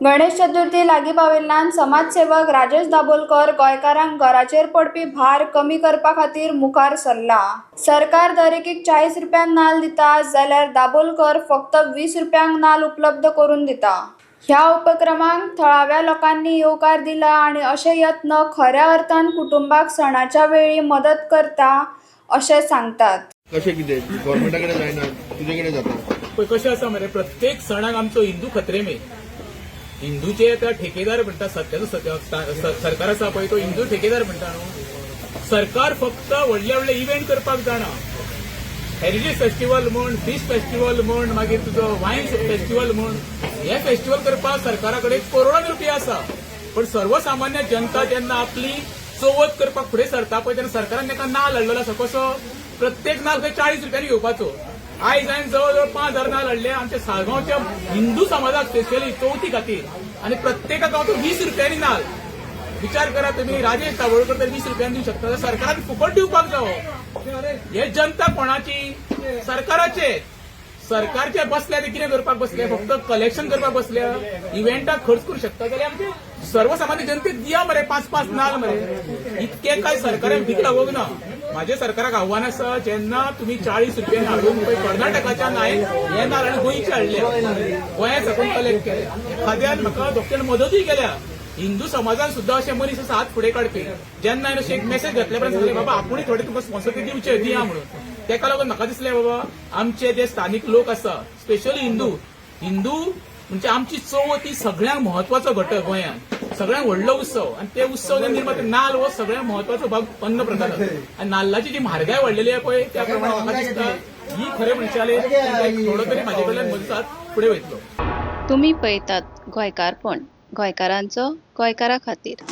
गणेश चतुर्थी लागीं पाविल्ल्यान समाजसेवक राजेश दाबोलकर गोंयकारांक घराचेर पडपी भार कमी करपा खातीर मुखार सरला। सरकार दरेकीक 40 रुपयांक नाल्ल दिता जाल्यार दाबोलकर फक्त 20 रुपयांक नाल्ल उपलब्ध करून दिता। ह्या उपक्रमांक थळाव्या लोकांनी येवकार दिला आणि अशे यत्न खऱ्या अर्थान कुटुंबाक सणाच्या वेळी मदत करता अशें सांगतात। कशें कितें गव्हर्नमेंटा कडेन जायना तुजे कडेन जाता पण कशें आसा मरे, प्रत्येक सणाक आमचो हिंदू खत्रेमे हिंदूचे आता ठेकेदार म्हणटा, सत्याचो सरकार आसा पळय तो हिंदू ठेकेदार म्हणटा न्हू। सरकार फक्त व्हडले व्हडले इव्हेंट करपाक जाणा, हेरिटेज फेस्टिवल म्हण, फिश फेस्टिवल म्हण, मागीर तुजो वायन फेस्टिवल म्हण, हे फेस्टिवल करपाक सरकारा कडेन करोडांनी रुपया आसा। पण सर्वसामान्य जनता जेन्ना आपली चवथ करपाक फुडें सरता पळय तेन्ना सरकारान ताका नाल्ल हाडलेलो आसा। कसो? प्रत्येक नाल्ल 40 रुपयांनी घेवपाचो। आयज हांवें जवळ 5,000 नाल्ल हाडले आमच्या साळगांवच्या हिंदू समाजाक स्पेशली चवथी खातीर, आनी प्रत्येकाक हांव 20 रुपयांनी नाल्ल। विचार करा तुम्ही, राजेश दाबोळकर तर 20 रुपयांनी दिवंक शकता, सरकारान फुकट दिवपाक जावो। हे जनता कोणाची? सरकाराचे। सरकारचे बसले ते कितें करपाक बसले? फक्त कलेक्शन करपाक बसले। इव्हेंटाक खर्च करूं शकता जाल्यार आमचे सर्वसामान्य जनतेक दिया मरे 5-5 नाल्ल मरे। इतके काय सरकारान भीक लागोंक ना। माझे सरकाराक आव्हान आसा, जेन्ना तुम्ही 40 रुपयांनी हाडून कर्नाटकाच्या नायक हे नाल्ल आनी गोंयचे हाडले, गोंया साकून कलेक्ट केले, एखाद्यान म्हाका डॉक्टरान मदतूय केल्या। हिंदू समाजान सुद्धा असे मनीस आसा हात फुडें काडपी, जेन्ना हांवें अशें एक मेसेज घातल्या उपरांत सांगलें बाबा आपुणूय थोडे तुमकां स्पॉन्सर दिवचे दिया म्हणून। तेका लागून म्हाका दिसलें बाबा आमचे जे स्थानिक लोक आसा, स्पेशली हिंदू म्हणजे आमची चवथ ही सगळ्यांक महत्वाचो घटक गोंयांत, सगळ्यांक व्हडलो उत्सव, आणि ते उत्सव निर्माण नाल्ल हो सगळ्यांत महत्वाचो भाग अन्न प्रकार आनी नाल्लाची जी म्हारगाय वाडलेली आहे पळय त्या प्रमाणे म्हाका दिसता ही खरे मनशाले थोडो तरी म्हाजे कडल्यान मदत फुडें वयतलो। तुम्ही पळयतात गोंयकारपण, गोंयकारांचो गोंयकारा खातीर।